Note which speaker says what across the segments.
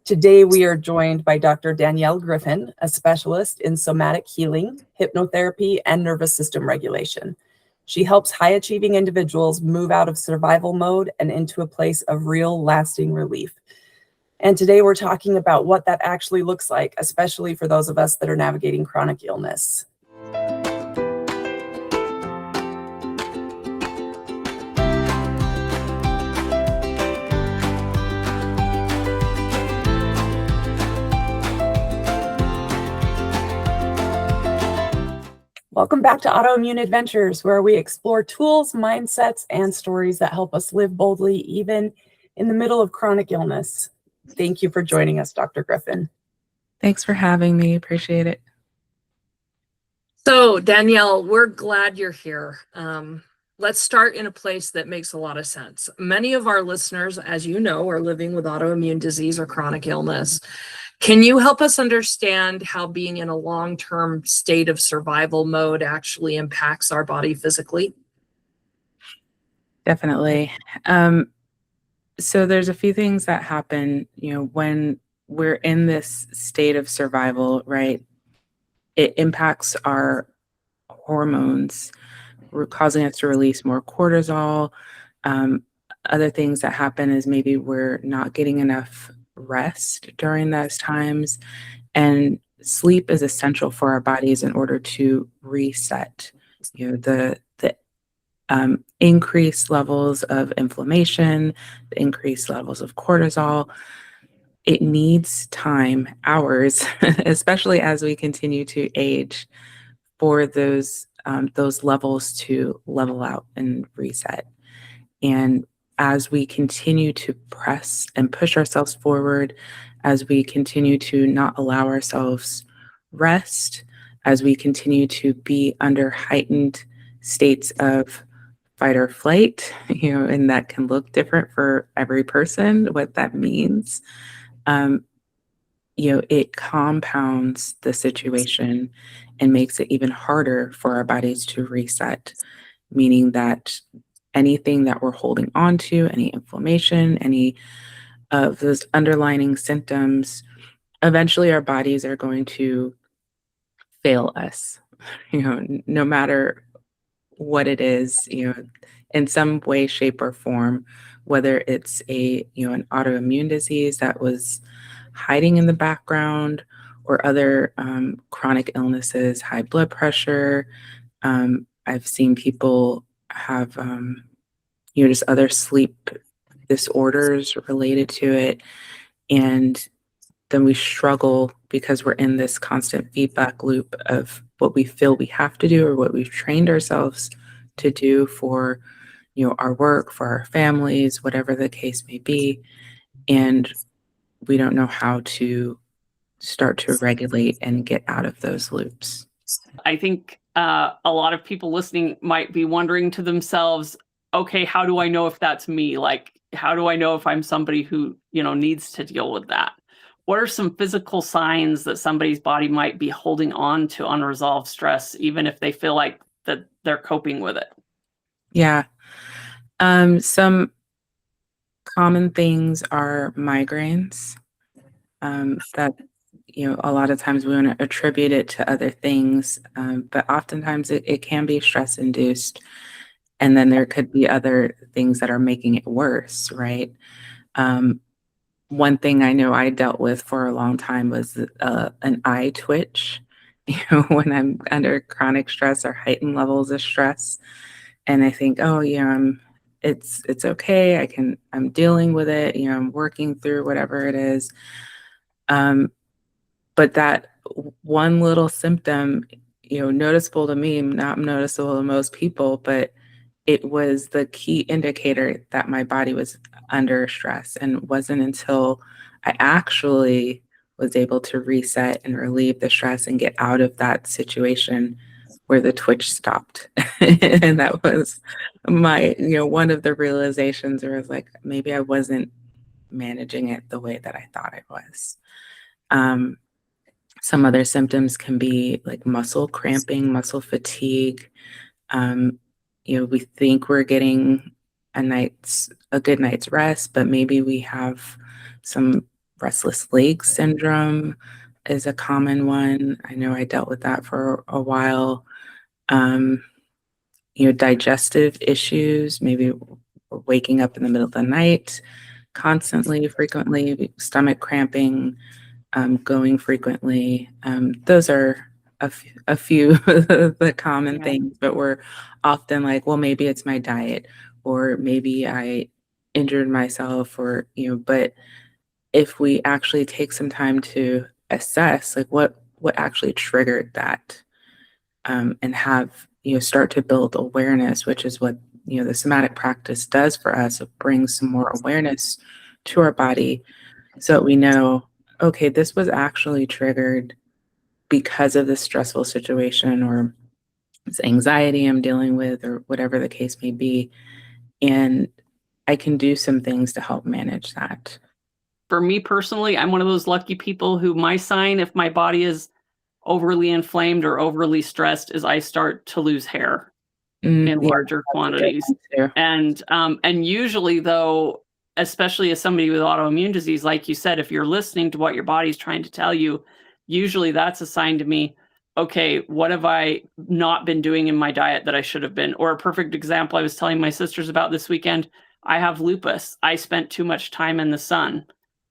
Speaker 1: Today, we are joined by Dr. Danielle Griffin, a specialist in somatic healing, hypnotherapy, and nervous system regulation. She helps high-achieving individuals move out of survival mode and into a place of real, lasting relief. And today, we're talking about what that actually looks like, especially for those of us that are navigating chronic illness. Welcome back to Autoimmune Adventures, where we explore tools, mindsets, and stories that help us live boldly, even in the middle of chronic illness. Thank you for joining us, Dr. Griffin.
Speaker 2: Thanks for having me. Appreciate it.
Speaker 3: So, Danielle, we're glad you're here. Let's start in a place that makes a lot of sense. Many of our listeners, as you know, are living with autoimmune disease or chronic illness. Can you help us understand how being in a long-term state of survival mode actually impacts our body physically?
Speaker 2: Definitely. So there's a few things that happen, when we're in this state of survival, right? It impacts our hormones, causing us to release more cortisol. Other things that happen is maybe we're not getting enough rest during those times. And sleep is essential for our bodies in order to reset. The increased levels of inflammation, the increased levels of cortisol. It needs time, hours, especially as we continue to age, for those levels to level out and reset. And as we continue to press and push ourselves forward, as we continue to not allow ourselves rest, as we continue to be under heightened states of fight or flight, and that can look different for every person, what that means. It compounds the situation and makes it even harder for our bodies to reset, meaning that anything that we're holding on to, any inflammation, any of those underlying symptoms, eventually our bodies are going to fail us, no matter what it is, in some way, shape, or form, whether it's an autoimmune disease that was hiding in the background, or other chronic illnesses, high blood pressure. I've seen people have, just other sleep disorders related to it. And then we struggle because we're in this constant feedback loop of what we feel we have to do or what we've trained ourselves to do for, our work, for our families, whatever the case may be. And we don't know how to start to regulate and get out of those loops.
Speaker 4: I think a lot of people listening might be wondering to themselves, okay, how do I know if that's me? Like, how do I know if I'm somebody who, needs to deal with that? What are some physical signs that somebody's body might be holding on to unresolved stress, even if they feel like that they're coping with it?
Speaker 2: Yeah. Some common things are migraines, that, a lot of times we want to attribute it to other things, but oftentimes it can be stress induced. And then there could be other things that are making it worse, right? One thing I know I dealt with for a long time was an eye twitch, when I'm under chronic stress or heightened levels of stress. And I think, it's okay. I'm dealing with it. I'm working through whatever it is. But that one little symptom, noticeable to me, not noticeable to most people, but it was the key indicator that my body was under stress. And it wasn't until I actually was able to reset and relieve the stress and get out of that situation where the twitch stopped. And that was my, one of the realizations where I was like, maybe I wasn't managing it the way that I thought I was. Some other symptoms can be like muscle cramping, muscle fatigue. We think we're getting a good night's rest, but maybe we have some restless leg syndrome is a common one. I know I dealt with that for a while. Digestive issues, maybe waking up in the middle of the night constantly, frequently, stomach cramping, going frequently. Those are a few of the common things, but we're often like, well, maybe it's my diet, or maybe I injured myself, or, but if we actually take some time to assess, like what actually triggered that, and have, start to build awareness, which is what, the somatic practice does for us. It brings some more awareness to our body so that we know, okay, this was actually triggered because of this stressful situation or this anxiety I'm dealing with, or whatever the case may be. And I can do some things to help manage that.
Speaker 4: For me personally, I'm one of those lucky people who my sign, if my body is overly inflamed or overly stressed, is I start to lose hair in larger quantities. And usually, though, especially as somebody with autoimmune disease, like you said, if you're listening to what your body's trying to tell you, usually that's a sign to me, okay, what have I not been doing in my diet that I should have been? Or a perfect example I was telling my sisters about this weekend, I have lupus. I spent too much time in the sun.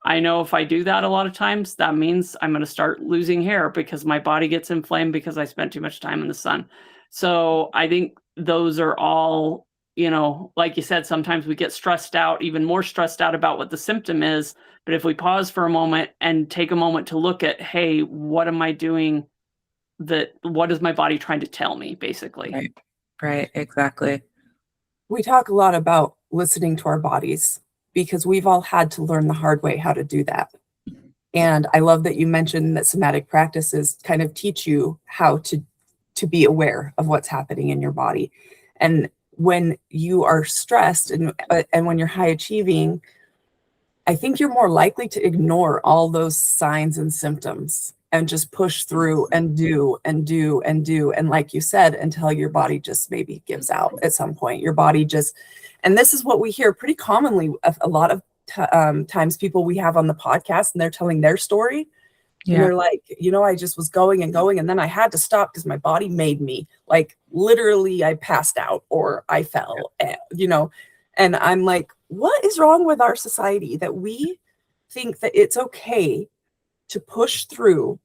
Speaker 4: I know if I do that a lot of times, that means I'm going to start losing hair because my body gets inflamed because I spent too much time in the sun. So I think those are all, like you said, sometimes we get stressed out, even more stressed out about what the symptom is. But if we pause for a moment and take a moment to look at, hey, what am I doing? What is my body trying to tell me, basically?
Speaker 2: Right, exactly.
Speaker 1: We talk a lot about listening to our bodies because we've all had to learn the hard way how to do that. And I love that you mentioned that somatic practices kind of teach you how to be aware of what's happening in your body. And when you are stressed and when you're high achieving, I think you're more likely to ignore all those signs and symptoms and just push through and do and do and do. And like you said, until your body just maybe gives out at some point. Your body just, and this is what we hear pretty commonly a lot of times, people we have on the podcast, and they're telling their story. And they're like, I just was going and going, and then I had to stop because my body made me. Like, literally, I passed out or I fell, and I'm like, what is wrong with our society that we think that it's okay to push through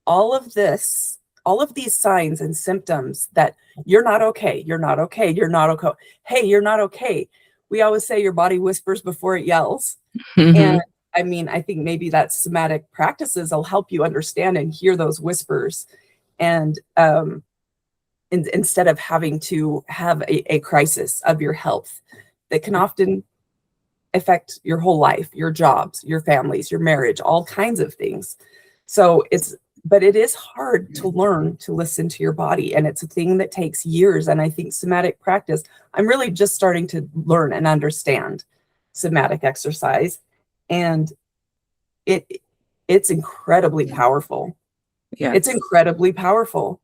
Speaker 1: all of this, all of these signs and symptoms that you're not okay, you're not okay, you're not okay. Hey, you're not okay. We always say your body whispers before it yells. And I mean, I think maybe that somatic practices will help you understand and hear those whispers. And instead of having to have a crisis of your health that can often affect your whole life, your jobs, your families, your marriage, all kinds of things. So but it is hard to learn to listen to your body. And it's a thing that takes years. And I think somatic practice, I'm really just starting to learn and understand somatic exercise. And it's incredibly powerful.
Speaker 2: Yeah,
Speaker 1: it's incredibly powerful.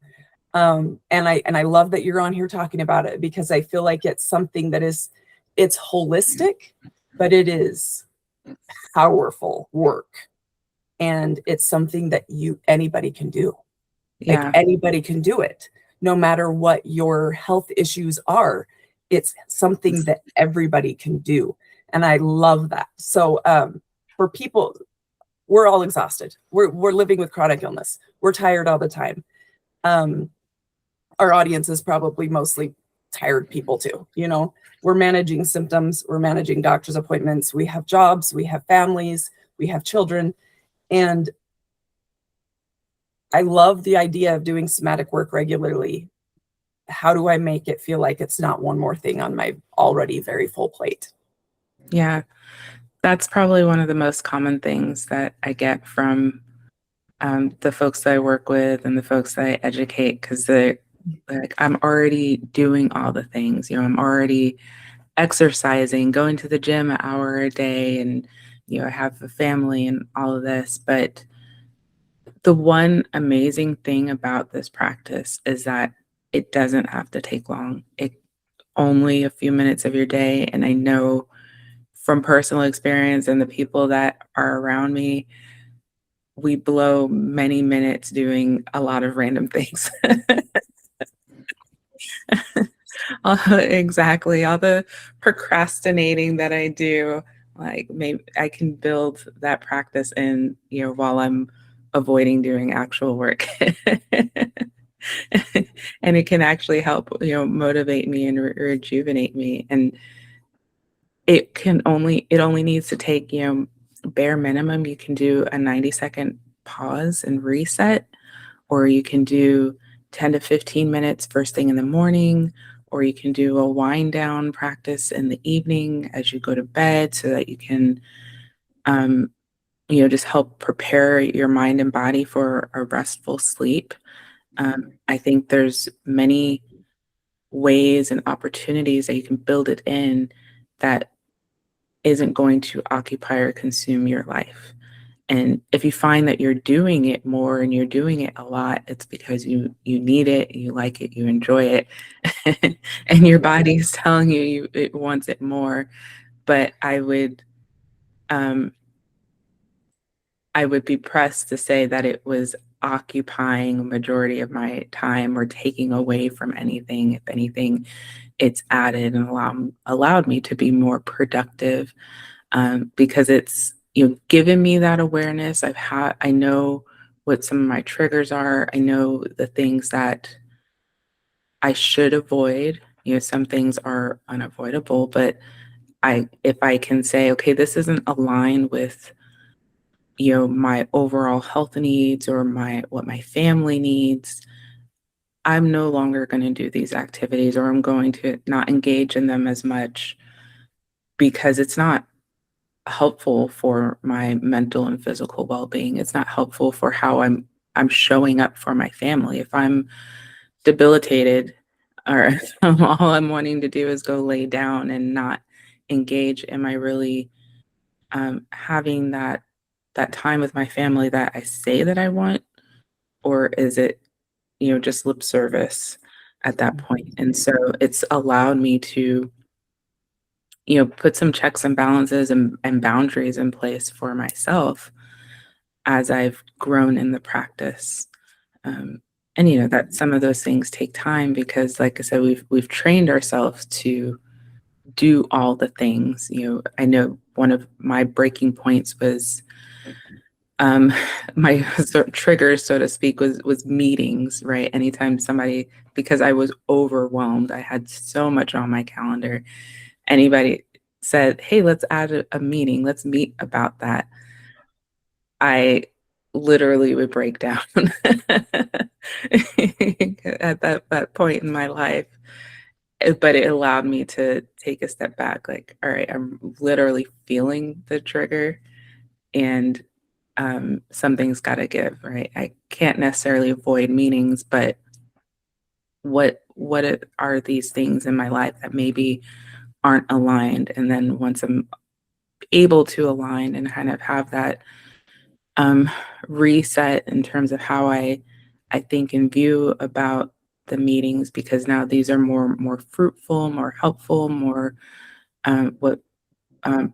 Speaker 1: And I love that you're on here talking about it, because I feel like it's something that it's holistic, but it is powerful work. And it's something that anybody can do.
Speaker 2: Yeah.
Speaker 1: Like, anybody can do it, no matter what your health issues are. It's something that everybody can do. And I love that. So for people, we're all exhausted. We're living with chronic illness. We're tired all the time. Our audience is probably mostly tired people too. We're managing symptoms. We're managing doctor's appointments. We have jobs. We have families. We have children. And I love the idea of doing somatic work regularly. How do I make it feel like it's not one more thing on my already very full plate?
Speaker 2: Yeah, that's probably one of the most common things that I get from the folks that I work with and the folks that I educate, because they're like, I'm already doing all the things. I'm already exercising, going to the gym an hour a day, and I have a family and all of this. But the one amazing thing about this practice is that it doesn't have to take long. It only a few minutes of your day. And I know from personal experience and the people that are around me, we blow many minutes doing a lot of random things. Exactly. All the procrastinating that I do, like maybe I can build that practice in, while I'm avoiding doing actual work. And it can actually help, motivate me and rejuvenate me. And it only needs to take, bare minimum. You can do a 90-second pause and reset, or you can do 10 to 15 minutes first thing in the morning, or you can do a wind down practice in the evening as you go to bed so that you can, just help prepare your mind and body for a restful sleep. I think there's many ways and opportunities that you can build it in that isn't going to occupy or consume your life. And if you find that you're doing it more and you're doing it a lot, it's because you need it, you like it, you enjoy it, and your body's telling you it wants it more. But I would be pressed to say that it was occupying a majority of my time or taking away from anything. If anything, it's added and allowed me to be more productive, because it's given me that awareness. I know what some of my triggers are. I know the things that I should avoid. Some things are unavoidable, but if I can say, okay, this isn't aligned with my overall health needs or what my family needs, I'm no longer going to do these activities, or I'm going to not engage in them as much because it's not helpful for my mental and physical well-being. It's not helpful for how I'm showing up for my family. If I'm debilitated, or all I'm wanting to do is go lay down and not engage, am I really having that time with my family that I say that I want, or is it just lip service at that point? And so it's allowed me to put some checks and balances and boundaries in place for myself as I've grown in the practice. And that some of those things take time because, like I said, we've trained ourselves to do all the things. I know one of my breaking points was my sort of triggers, so to speak, was meetings, right? Anytime because I was overwhelmed, I had so much on my calendar. Anybody said, hey, let's add a meeting, let's meet about that, I literally would break down at that point in my life. But it allowed me to take a step back, like, all right, I'm literally feeling the trigger, and something's got to give, right? I can't necessarily avoid meetings, but what are these things in my life that maybe aren't aligned? And then once I'm able to align and kind of have that reset in terms of how I think and view about the meetings, because now these are more fruitful, more helpful, more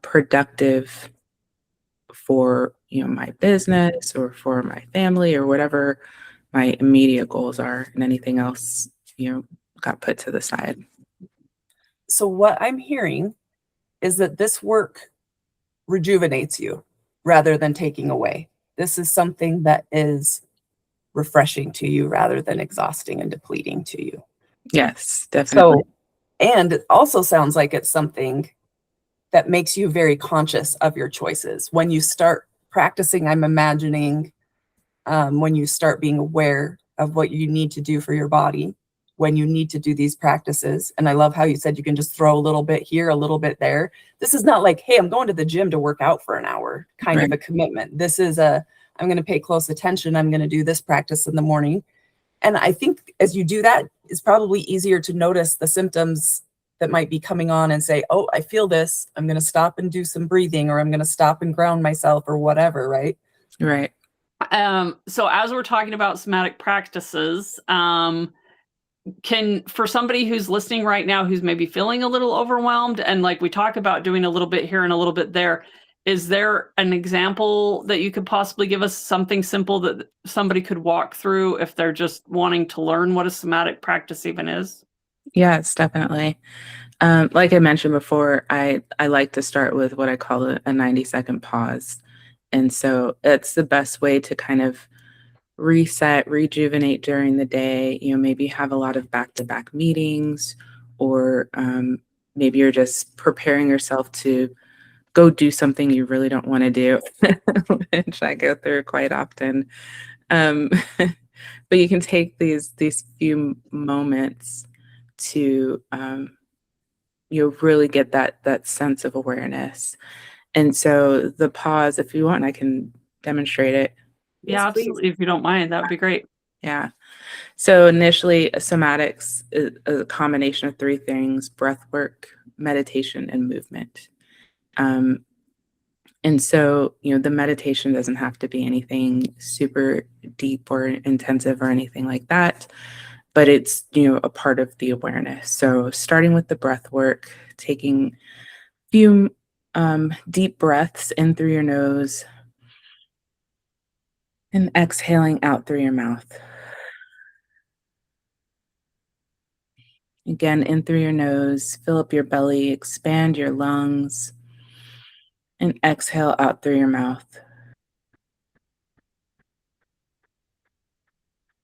Speaker 2: productive for my business or for my family or whatever my immediate goals are, and anything else got put to the side.
Speaker 1: So what I'm hearing is that this work rejuvenates you rather than taking away. This is something that is refreshing to you rather than exhausting and depleting to you.
Speaker 2: Yes, definitely.
Speaker 1: So, and it also sounds like it's something that makes you very conscious of your choices. When you start practicing, I'm imagining when you start being aware of what you need to do for your body, when you need to do these practices. And I love how you said you can just throw a little bit here, a little bit there. This is not like, hey, I'm going to the gym to work out for an hour kind of a commitment. This is I'm going to pay close attention. I'm going to do this practice in the morning. And I think as you do that, it's probably easier to notice the symptoms that might be coming on and say, oh, I feel this. I'm going to stop and do some breathing, or I'm going to stop and ground myself, or whatever, right?
Speaker 2: Right.
Speaker 4: So as we're talking about somatic practices, for somebody who's listening right now, who's maybe feeling a little overwhelmed, and like we talk about doing a little bit here and a little bit there, is there an example that you could possibly give us, something simple that somebody could walk through if they're just wanting to learn what a somatic practice even is?
Speaker 2: Yes, definitely. Like I mentioned before, I like to start with what I call a 90-second pause. And so it's the best way to kind of reset, rejuvenate during the day. Maybe have a lot of back-to-back meetings, or maybe you're just preparing yourself to go do something you really don't want to do, which I go through quite often. But you can take these few moments to really get that sense of awareness. And so the pause, if you want, I can demonstrate it.
Speaker 4: Yeah,
Speaker 1: Yes, please.
Speaker 4: absolutely. If you don't mind, that would be great.
Speaker 2: Yeah. So initially, somatics is a combination of three things: breath work, meditation, and movement. And so, the meditation doesn't have to be anything super deep or intensive or anything like that, but it's, a part of the awareness. So starting with the breath work, taking a few deep breaths in through your nose and exhaling out through your mouth. Again, in through your nose, fill up your belly, expand your lungs, and exhale out through your mouth.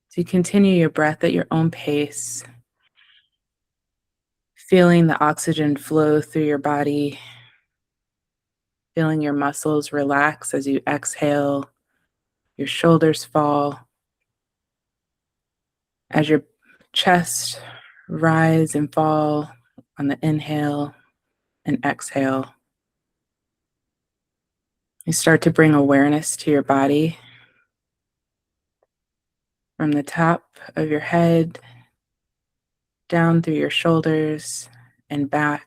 Speaker 2: So you continue your breath at your own pace, feeling the oxygen flow through your body, feeling your muscles relax as you exhale, your shoulders fall, as your chest rise and fall on the inhale and exhale. You start to bring awareness to your body from the top of your head down through your shoulders and back,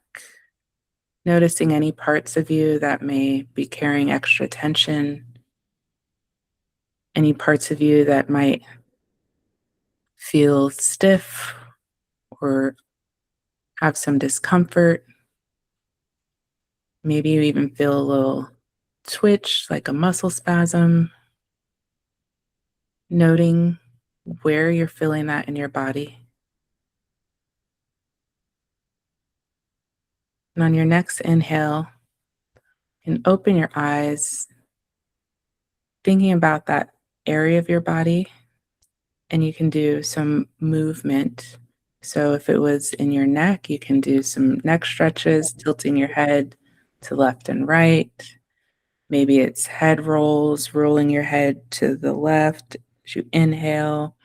Speaker 2: noticing any parts of you that may be carrying extra tension, any parts of you that might feel stiff or have some discomfort. Maybe you even feel a little twitch, like a muscle spasm. Noting where you're feeling that in your body. And on your next inhale, you can open your eyes, thinking about that area of your body, and you can do some movement. So if it was in your neck, you can do some neck stretches, tilting your head to left and right. Maybe it's head rolls, rolling your head to the left as you inhale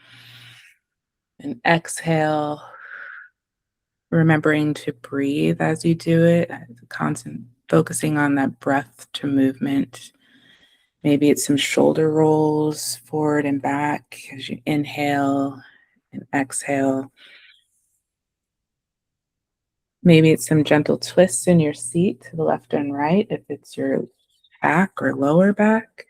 Speaker 2: and exhale. Remembering to breathe as you do it, focusing on that breath to movement. Maybe it's some shoulder rolls forward and back as you inhale and exhale. Maybe it's some gentle twists in your seat to the left and right if it's your back or lower back.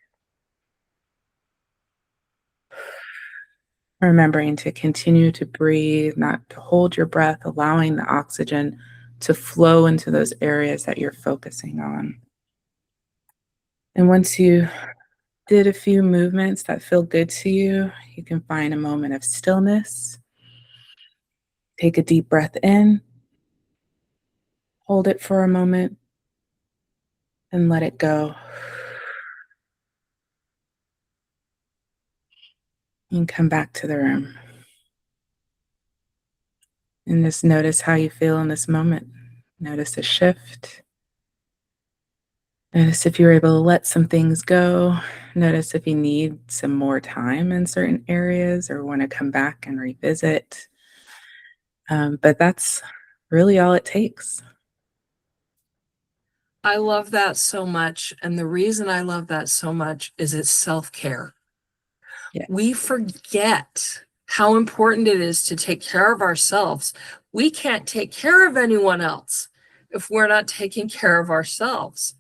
Speaker 2: Remembering to continue to breathe, not to hold your breath, allowing the oxygen to flow into those areas that you're focusing on. And once you did a few movements that feel good to you, you can find a moment of stillness. Take a deep breath in, hold it for a moment, and let it go. And come back to the room. And just notice how you feel in this moment. Notice a shift. Notice if you're able to let some things go. Notice if you need some more time in certain areas or want to come back and revisit. But that's really all it takes.
Speaker 3: I love that so much. And the reason I love that so much is it's self-care.
Speaker 2: Yes.
Speaker 3: We forget how important it is to take care of ourselves. We can't take care of anyone else if we're not taking care of ourselves.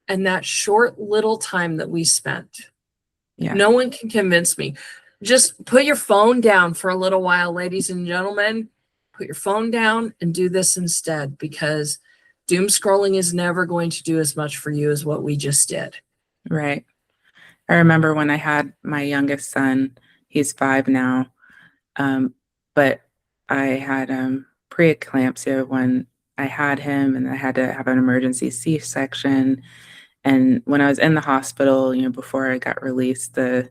Speaker 3: And that short little time that we spent,
Speaker 2: Yeah.
Speaker 3: no one can convince me. Just put your phone down for a little while, ladies and gentlemen. Put your phone down and do this instead, because doom scrolling is never going to do as much for you as what we just did.
Speaker 2: Right. I remember when I had my youngest son, he's 5 now, but I had preeclampsia when I had him, and I had to have an emergency C-section. And when I was in the hospital, before I got released, the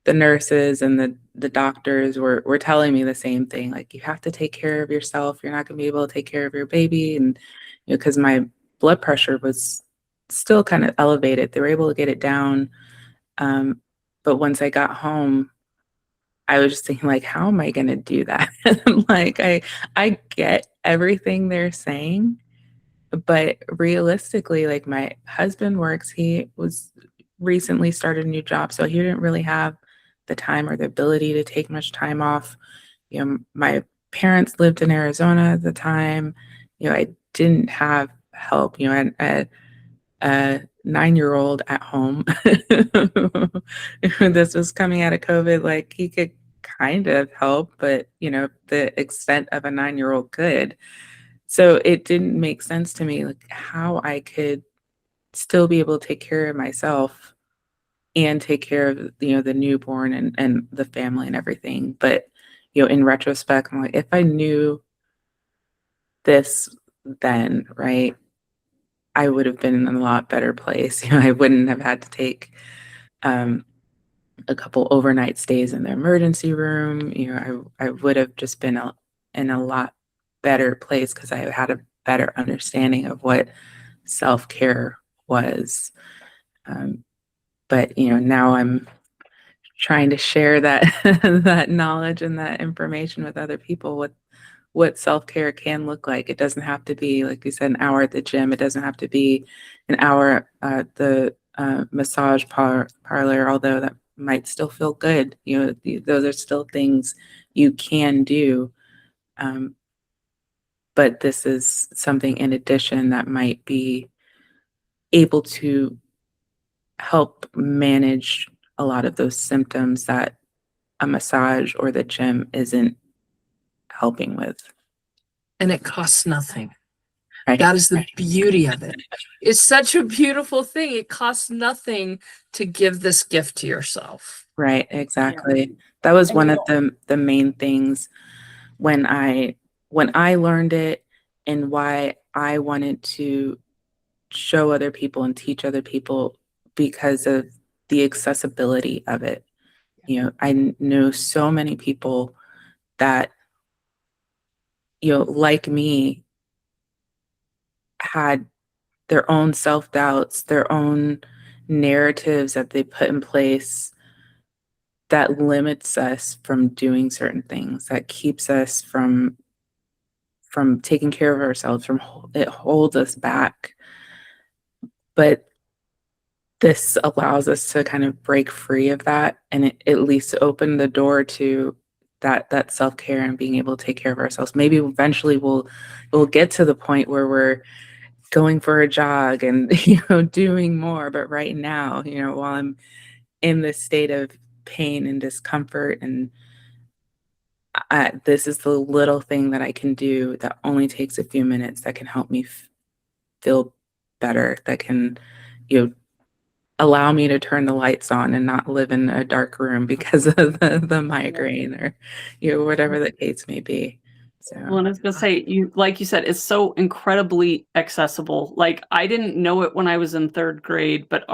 Speaker 2: nurses and the doctors were telling me the same thing, like, you have to take care of yourself. You're not going to be able to take care of your baby. And because my blood pressure was still kind of elevated, they were able to get it down. But once I got home, I was just thinking, like, how am I going to do that? Like, I get everything they're saying, but realistically, like, my husband works, he was recently started a new job, so he didn't really have the time or the ability to take much time off. My parents lived in Arizona at the time. I didn't have help. I had a 9-year-old at home. This was coming out of COVID, like, he could kind of help, but the extent of a 9-year-old could. So it didn't make sense to me, like, how I could still be able to take care of myself and take care of the newborn and the family and everything. But in retrospect, I'm like, if I knew this then, right, I would have been in a lot better place. I wouldn't have had to take a couple overnight stays in the emergency room. I would have just been in a lot better place because I had a better understanding of what self-care was. But now I'm trying to share that that knowledge and that information with other people, what self-care can look like. It doesn't have to be, like you said, an hour at the gym. It doesn't have to be an hour at the massage parlor, although that might still feel good. Those are still things you can do. But this is something in addition that might be able to help manage a lot of those symptoms that a massage or the gym isn't helping with.
Speaker 3: And it costs nothing.
Speaker 2: Right.
Speaker 3: That is the beauty of it. It's such a beautiful thing. It costs nothing to give this gift to yourself.
Speaker 2: Right, exactly. That was one of the main things when I learned it, and why I wanted to show other people and teach other people, because of the accessibility of it. I know so many people that, like me, had their own self-doubts, their own narratives that they put in place that limits us from doing certain things, that keeps us from taking care of ourselves, it holds us back. But this allows us to kind of break free of that, and it at least open the door to that self-care and being able to take care of ourselves. Maybe eventually we'll get to the point where we're going for a jog and doing more. But right now, while I'm in this state of pain and discomfort, and this is the little thing that I can do that only takes a few minutes, that can help me feel better, that can allow me to turn the lights on and not live in a dark room because of the migraine, or whatever the case may be. So,
Speaker 4: well, and I was gonna say, like you said, it's so incredibly accessible. Like, I didn't know it when I was in 3rd grade, but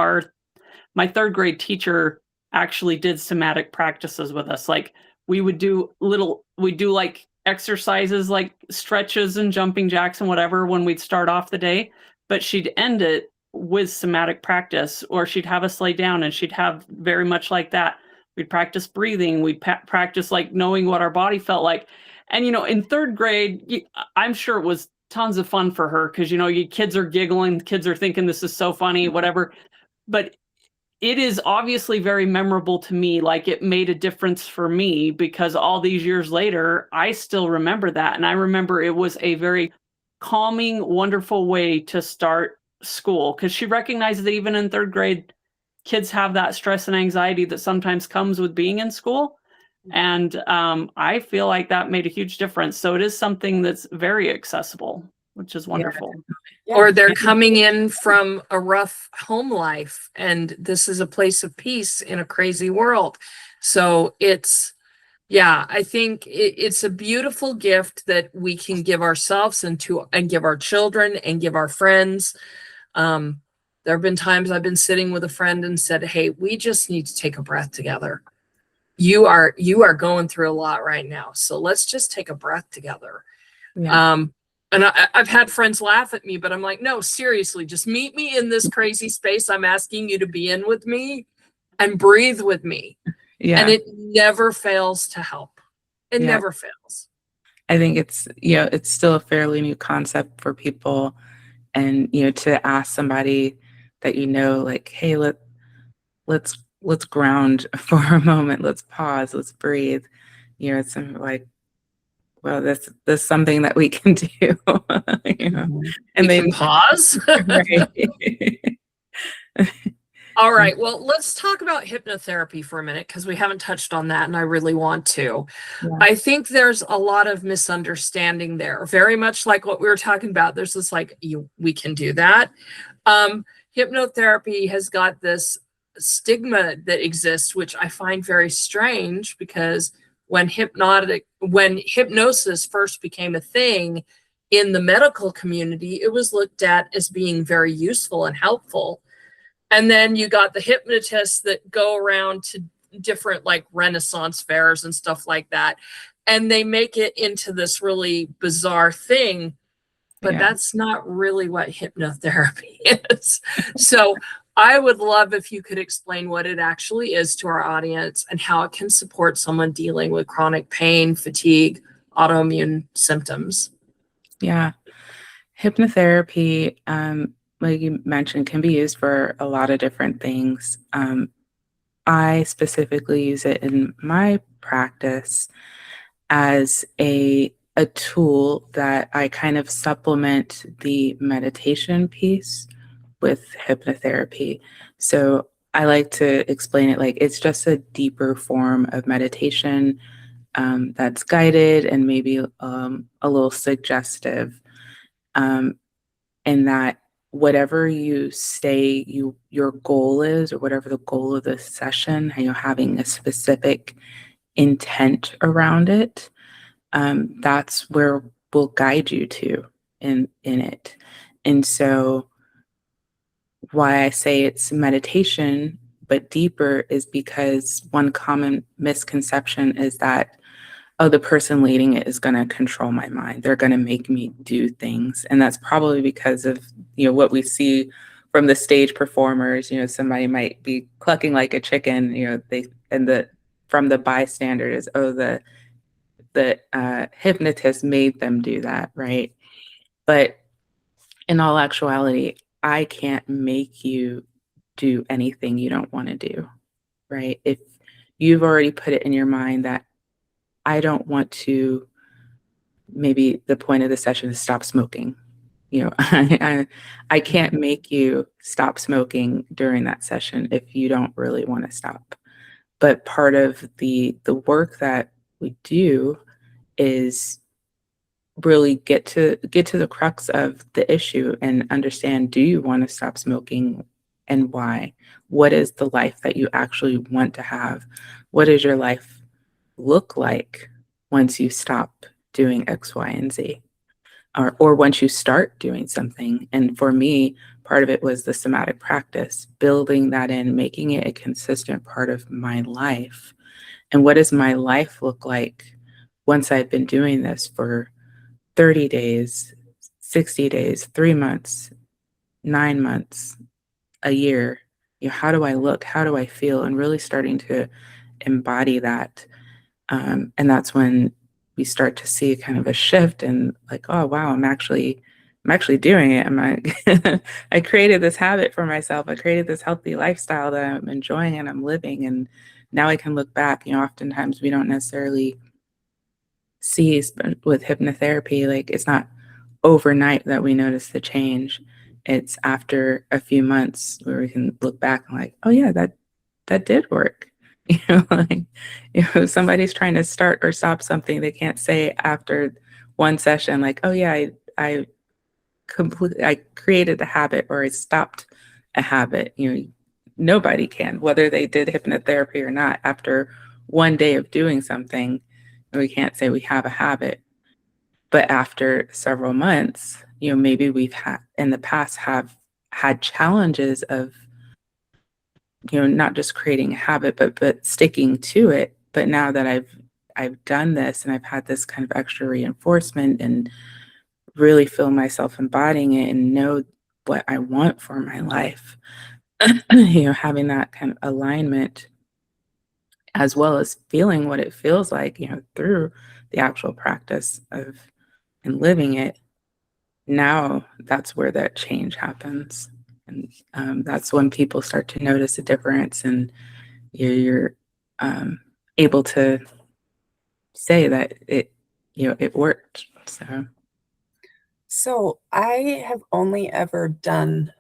Speaker 4: my 3rd grade teacher actually did somatic practices with us. Like, we'd do like exercises, like stretches and jumping jacks and whatever, when we'd start off the day, but she'd end it with somatic practice, or she'd have us lay down and she'd have very much like that. We'd practice breathing. We'd practice, like, knowing what our body felt like. And, in 3rd grade, I'm sure it was tons of fun for her, because, you kids are giggling, kids are thinking this is so funny, whatever. But it is obviously very memorable to me. Like, it made a difference for me, because all these years later, I still remember that. And I remember it was a very calming, wonderful way to start school, because she recognizes that even in 3rd grade, kids have that stress and anxiety that sometimes comes with being in school. And I feel like that made a huge difference. So it is something that's very accessible, which is wonderful.
Speaker 1: Yeah.
Speaker 3: Or they're coming in from a rough home life, and this is a place of peace in a crazy world. So yeah, I think it's a beautiful gift that we can give ourselves and give our children and give our friends. There have been times I've been sitting with a friend and said, "Hey, we just need to take a breath together. You are going through a lot right now, so let's just take a breath together."
Speaker 2: Yeah.
Speaker 3: And I've had friends laugh at me, but I'm like, no, seriously, just meet me in this crazy space I'm asking you to be in with me and breathe with me.
Speaker 2: Yeah.
Speaker 3: And it never fails to help. It
Speaker 2: Yeah.
Speaker 3: never fails.
Speaker 2: I think it's, it's still a fairly new concept for people. And, to ask somebody that, like, hey, let's ground for a moment. Let's pause. Let's breathe. It's like, well, that's something that we can do. And
Speaker 3: We
Speaker 2: they
Speaker 3: can pause.
Speaker 2: right.
Speaker 3: All right. Well, let's talk about hypnotherapy for a minute, because we haven't touched on that and I really want to.
Speaker 2: Yeah.
Speaker 3: I think there's a lot of misunderstanding there, very much like what we were talking about. There's this like, we can do that. Hypnotherapy has got this stigma that exists, which I find very strange, because when hypnosis first became a thing in the medical community, it was looked at as being very useful and helpful. And then you got the hypnotists that go around to different like Renaissance fairs and stuff like that, and they make it into this really bizarre thing. But that's not really what hypnotherapy is. So I would love if you could explain what it actually is to our audience and how it can support someone dealing with chronic pain, fatigue, autoimmune symptoms.
Speaker 2: Yeah. Hypnotherapy, like you mentioned, can be used for a lot of different things. I specifically use it in my practice as a tool that I kind of supplement the meditation piece with hypnotherapy. So I like to explain it like it's just a deeper form of meditation that's guided and maybe a little suggestive. And that whatever you say your goal is, or whatever the goal of the session, how you're having a specific intent around it, that's where we'll guide you to in it. And so why I say it's meditation but deeper is because one common misconception is that, oh, the person leading it is going to control my mind. They're going to make me do things. And that's probably because of, what we see from the stage performers. Somebody might be clucking like a chicken, from the bystander is, oh, the hypnotist made them do that, right? But in all actuality, I can't make you do anything you don't want to do, right? If you've already put it in your mind that I don't want to, maybe the point of the session is stop smoking. I can't make you stop smoking during that session if you don't really want to stop. But part of the work that we do is really get to the crux of the issue and understand, do you want to stop smoking and why? What is the life that you actually want to have? What does your life look like once you stop doing X, Y, and Z? Or once you start doing something. And for me, part of it was the somatic practice, building that in, making it a consistent part of my life. And what does my life look like once I've been doing this for 30 days, 60 days, 3 months, 9 months, a year? How do I look? How do I feel? And really starting to embody that. And that's when we start to see kind of a shift and like, oh, wow, I'm actually doing it. I created this habit for myself. I created this healthy lifestyle that I'm enjoying and I'm living. And now I can look back. Oftentimes we don't necessarily see with hypnotherapy, like it's not overnight that we notice the change. It's after a few months where we can look back and like, oh yeah, that did work. Like, if somebody's trying to start or stop something, they can't say after one session, like, oh yeah, I created a habit or I stopped a habit. Nobody can, whether they did hypnotherapy or not. After one day of doing something, we can't say we have a habit. But after several months, maybe we've had in the past have had challenges of, not just creating a habit, but sticking to it. But now that I've done this and I've had this kind of extra reinforcement and really feel myself embodying it and know what I want for my life, having that kind of alignment, as well as feeling what it feels like, through the actual practice of and living it. Now that's where that change happens. And that's when people start to notice a difference, and you're able to say that it worked.
Speaker 1: So I have only ever done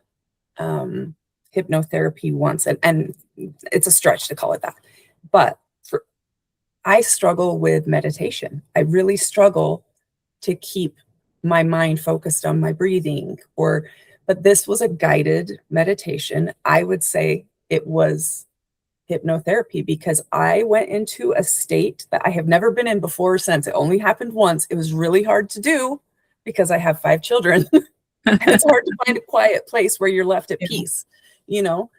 Speaker 1: hypnotherapy once, and it's a stretch to call it that. But I struggle with meditation. I really struggle to keep my mind focused on my breathing, but this was a guided meditation. I would say it was hypnotherapy because I went into a state that I have never been in before or since. It only happened once. It was really hard to do because I have 5 children. And it's hard to find a quiet place where you're left at peace, But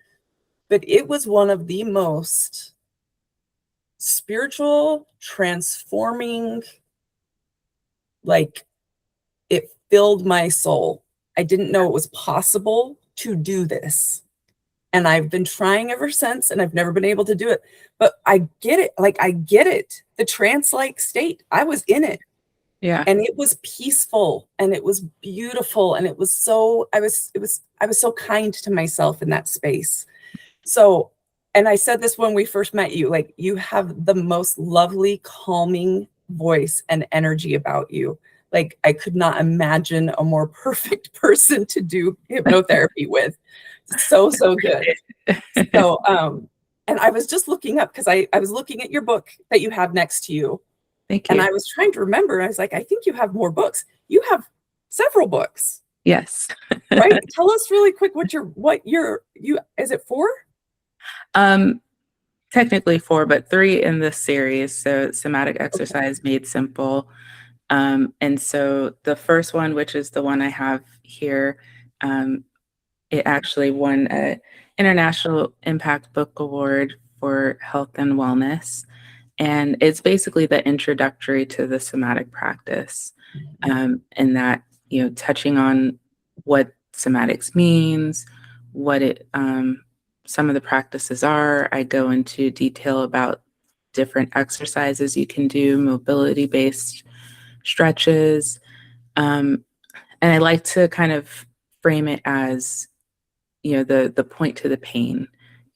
Speaker 1: it was one of the most spiritual, transforming, like, it filled my soul. I didn't know it was possible to do this. And I've been trying ever since, and I've never been able to do it. But I get it. I get it. The trance-like state. I was in it.
Speaker 2: Yeah.
Speaker 1: And it was peaceful, and it was beautiful, and it was so, I was so kind to myself in that space. So, and I said this when we first met you, like, you have the most lovely, calming voice and energy about you. Like, I could not imagine a more perfect person to do hypnotherapy with. So good. So, and I was just looking up because I was looking at your book that you have next to you.
Speaker 2: Thank you.
Speaker 1: And I was trying to remember. I was like, I think you have more books. You have several books.
Speaker 2: Yes.
Speaker 1: Right? Tell us really quick is it 4?
Speaker 2: Technically 4, but 3 in this series. So Somatic Exercise Made Simple. And so the first one, which is the one I have here, it actually won an International Impact Book Award for Health and Wellness. And it's basically the introductory to the somatic practice, and that, touching on what somatics means, what some of the practices are. I go into detail about different exercises you can do, mobility-based stretches. And I like to kind of frame it as, the point to the pain.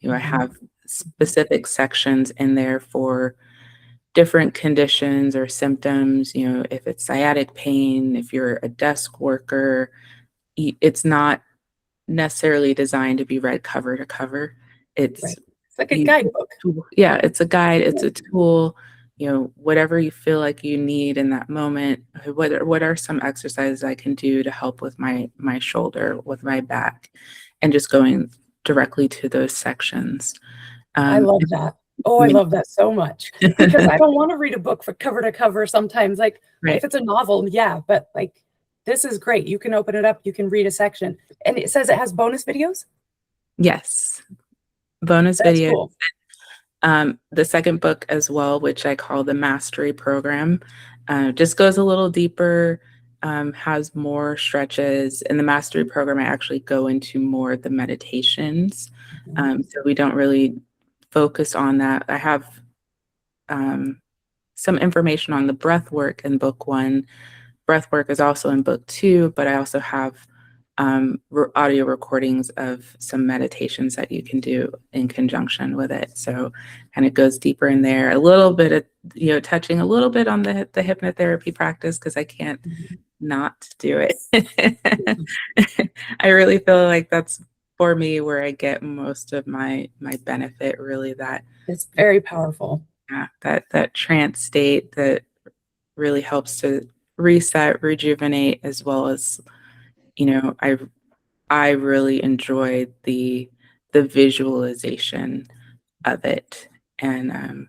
Speaker 2: I have specific sections in there for different conditions or symptoms. If it's sciatic pain, if you're a desk worker, it's not necessarily designed to be read cover to cover. It's
Speaker 1: like a guidebook.
Speaker 2: Yeah, it's a guide. It's a tool. Whatever you feel like you need in that moment. What are some exercises I can do to help with my shoulder, with my back, and just going directly to those sections.
Speaker 1: I love that. Oh, I love that so much, because I don't want to read a book for cover to cover sometimes. Like, if it's a novel, yeah, but like, this is great. You can open it up, you can read a section. And it says it has bonus videos?
Speaker 2: Yes. Bonus
Speaker 1: That's
Speaker 2: videos.
Speaker 1: Cool.
Speaker 2: The second book as well, which I call the Mastery Program, just goes a little deeper, has more stretches. In the Mastery Program, I actually go into more of the meditations. So we don't really focus on that. I have some information on the breath work in book 1. Breath work is also in book 2, but I also have audio recordings of some meditations that you can do in conjunction with it. So kind of goes deeper in there, a little bit of, touching a little bit on the hypnotherapy practice, because I can't not do it. I really feel like that's for me where I get most of my benefit, really, that
Speaker 1: It's very powerful.
Speaker 2: that trance state that really helps to reset, rejuvenate, as well as, I really enjoy the visualization of it, and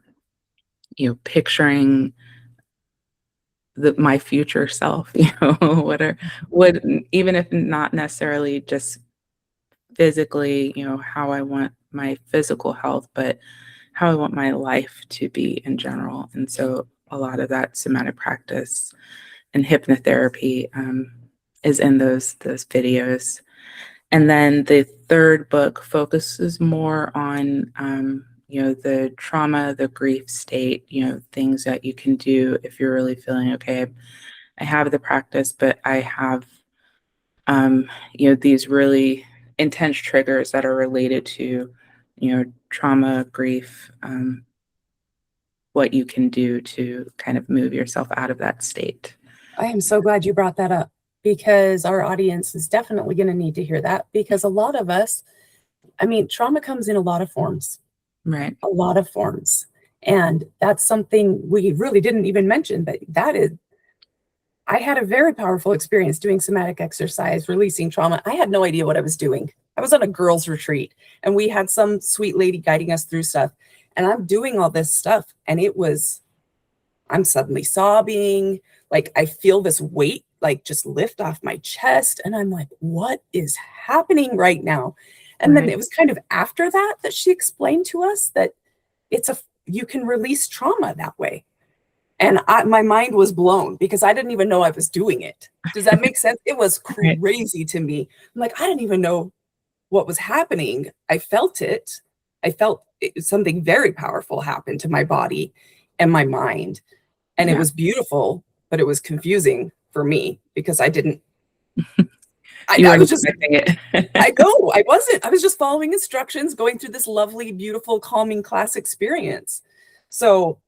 Speaker 2: picturing my future self, what even if not necessarily just physically, how I want my physical health, but how I want my life to be in general. And so a lot of that somatic practice and hypnotherapy is in those videos. And then the third book focuses more on the trauma, the grief state, things that you can do if you're really feeling okay. I have the practice, but I have these really intense triggers that are related to trauma, grief, what you can do to kind of move yourself out of that state.
Speaker 1: I am so glad you brought that up, because our audience is definitely going to need to hear that, because a lot of us, trauma comes in a lot of forms.
Speaker 2: Right.
Speaker 1: A lot of forms. And that's something we really didn't even mention, but I had a very powerful experience doing somatic exercise, releasing trauma. I had no idea what I was doing. I was on a girls' retreat, and we had some sweet lady guiding us through stuff. And I'm doing all this stuff, and I'm suddenly sobbing. Like, I feel this weight, like, just lift off my chest. And I'm like, what is happening right now? And then it was kind of after that she explained to us that you can release trauma that way. And my mind was blown, because I didn't even know I was doing it. Does that make sense? It was crazy to me. I'm like, I didn't even know what was happening. I felt it. Something very powerful happened to my body and my mind. And it was beautiful, but it was confusing for me, because I didn't. I was just
Speaker 2: it.
Speaker 1: I know I wasn't. I was just following instructions, going through this lovely, beautiful, calming class experience. So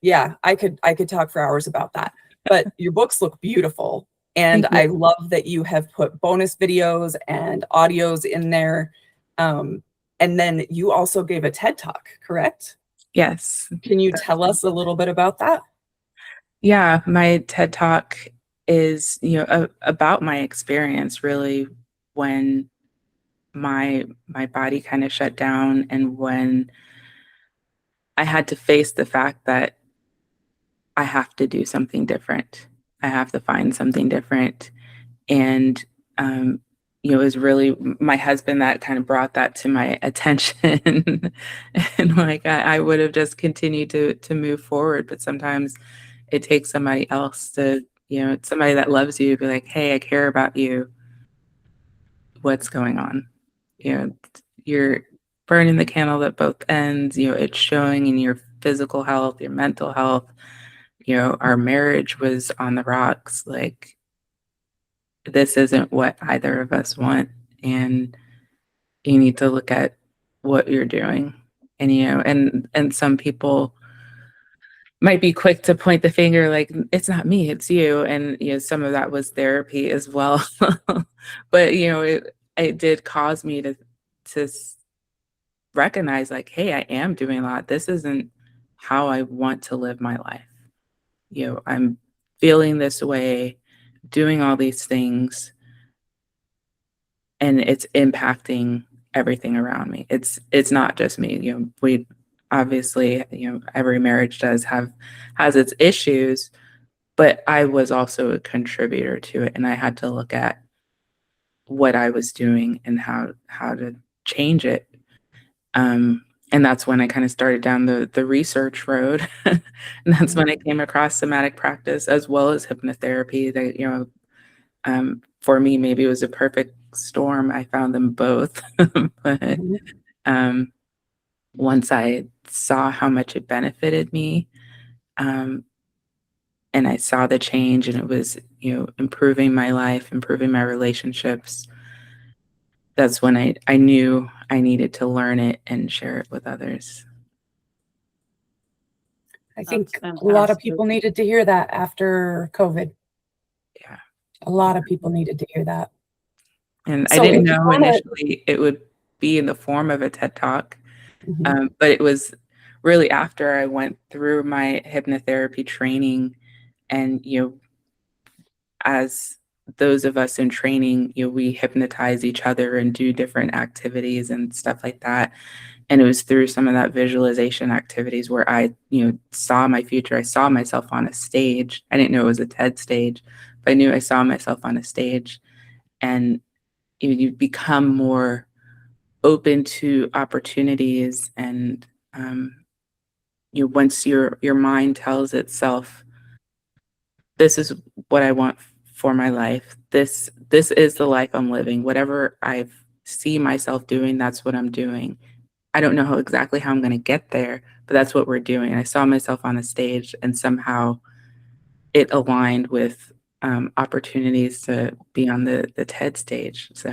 Speaker 1: yeah, I could talk for hours about that. But your books look beautiful. And I love that you have put bonus videos and audios in there. And then you also gave a TED Talk, correct?
Speaker 2: Yes.
Speaker 1: Can you tell us a little bit about that?
Speaker 2: Yeah, my TED Talk is, about my experience, really, when my body kind of shut down, and when I had to face the fact that I have to do something different. I have to find something different. And it was really my husband that kind of brought that to my attention. And like I would have just continued to move forward, but sometimes it takes somebody else to, somebody that loves you to be like, hey, I care about you. What's going on? You're burning the candle at both ends. It's showing in your physical health, your mental health. Our marriage was on the rocks. Like, this isn't what either of us want. And you need to look at what you're doing. And, and some people might be quick to point the finger, like, it's not me, it's you. And, some of that was therapy as well. But, it did cause me to recognize, like, hey, I am doing a lot. This isn't how I want to live my life. I'm feeling this way, doing all these things, and it's impacting everything around me. It's not just me. We obviously, every marriage has its issues, but I was also a contributor to it, and I had to look at what I was doing and how to change it. And that's when I kind of started down the research road. And that's when I came across somatic practice as well as hypnotherapy. That, for me, maybe it was a perfect storm. I found them both. But once I saw how much it benefited me, and I saw the change, and it was, improving my life, improving my relationships, that's when I knew I needed to learn it and share it with others.
Speaker 1: I think a lot of people needed to hear that after COVID.
Speaker 2: Yeah.
Speaker 1: A lot of people needed to hear that.
Speaker 2: And I
Speaker 1: So
Speaker 2: didn't
Speaker 1: if you
Speaker 2: know
Speaker 1: wanna-
Speaker 2: initially it would be in the form of a TED Talk,
Speaker 1: Mhm.
Speaker 2: but it was really after I went through my hypnotherapy training, and as those of us in training, we hypnotize each other and do different activities and stuff like that. And it was through some of that visualization activities where I, saw my future. I saw myself on a stage. I didn't know it was a TED stage, but I knew I saw myself on a stage. And you become more open to opportunities, and once your mind tells itself, this is what I want for my life. This is the life I'm living. Whatever I see myself doing, that's what I'm doing. I don't know exactly how I'm going to get there, but that's what we're doing. I saw myself on a stage, and somehow it aligned with opportunities to be on the TED stage. So,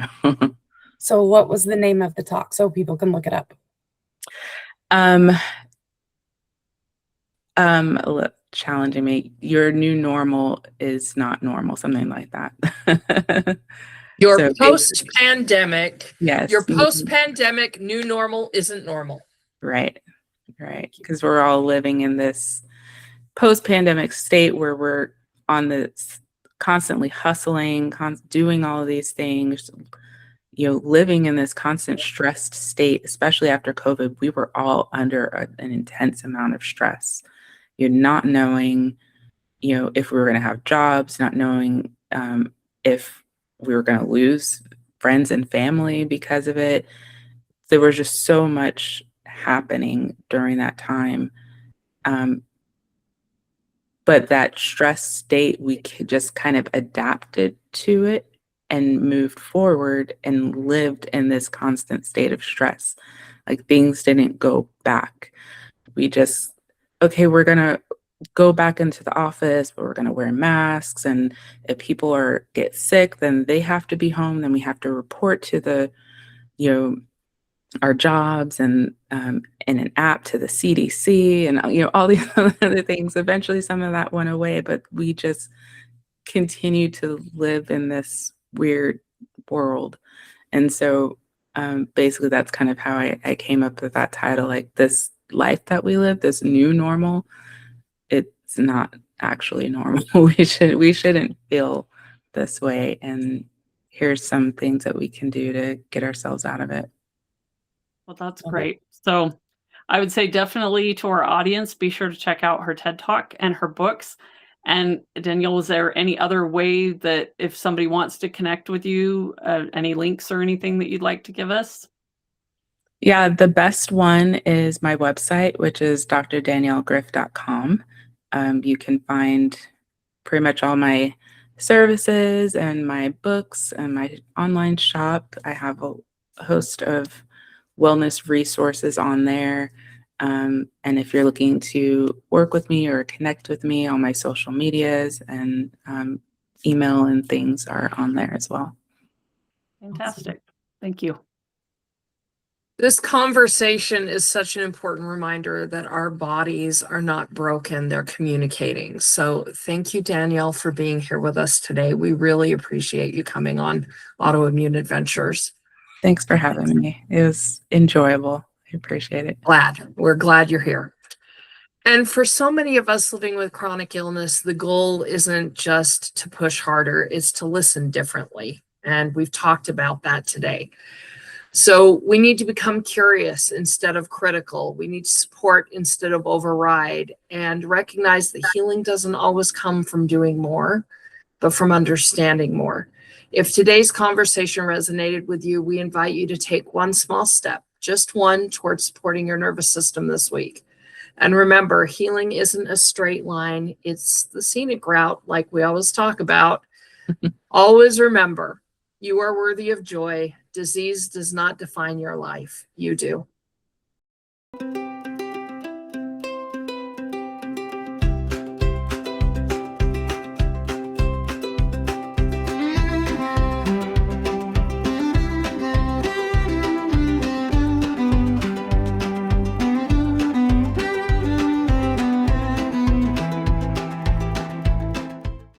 Speaker 1: So what was the name of the talk so people can look it up?
Speaker 2: Challenging me. Your new normal is not normal, something like that.
Speaker 3: Your
Speaker 2: So
Speaker 3: post-pandemic,
Speaker 2: yes,
Speaker 3: your post-pandemic new normal isn't normal.
Speaker 2: right, because we're all living in this post-pandemic state where we're on this constantly hustling, doing all of these things, living in this constant stressed state. Especially after COVID, we were all under an intense amount of stress. You're not knowing, if we were going to have jobs, not knowing if we were going to lose friends and family because of it. There was just so much happening during that time. But that stress state, we just kind of adapted to it and moved forward and lived in this constant state of stress. Like, things didn't go back. We just, okay, we're going to go back into the office, but we're going to wear masks. And if people get sick, then they have to be home. Then we have to report to our jobs and an app to the CDC and all these other things. Eventually, some of that went away, but we just continue to live in this weird world. And so, basically, that's kind of how I came up with that title. Like, this life that we live, this new normal, it's not actually normal. we shouldn't feel this way. And here's some things that we can do to get ourselves out of it.
Speaker 4: Well, that's
Speaker 1: Okay.
Speaker 4: great. So I would say definitely to our audience, be sure to check out her TED Talk and her books. And Danielle, is there any other way that if somebody wants to connect with you, any links or anything that you'd like to give us?
Speaker 2: Yeah, the best one is my website, which is drdaniellegriff.com. You can find pretty much all my services and my books and my online shop. I have a host of wellness resources on there. And if you're looking to work with me or connect with me, all my social medias and email and things are on there as well.
Speaker 4: Fantastic. Thank you.
Speaker 3: This conversation is such an important reminder that our bodies are not broken, they're communicating. So thank you, Danielle, for being here with us today. We really appreciate you coming on Autoimmune Adventures.
Speaker 2: Thanks for having me. It was enjoyable. I appreciate it.
Speaker 3: We're glad you're here. And for so many of us living with chronic illness, the goal isn't just to push harder, it's to listen differently. And we've talked about that today. So we need to become curious instead of critical. We need to support instead of override, and recognize that healing doesn't always come from doing more, but from understanding more. If today's conversation resonated with you, we invite you to take one small step, just one, towards supporting your nervous system this week. And remember, healing isn't a straight line. It's the scenic route, like we always talk about. Always remember, you are worthy of joy. Disease does not define your life. You do.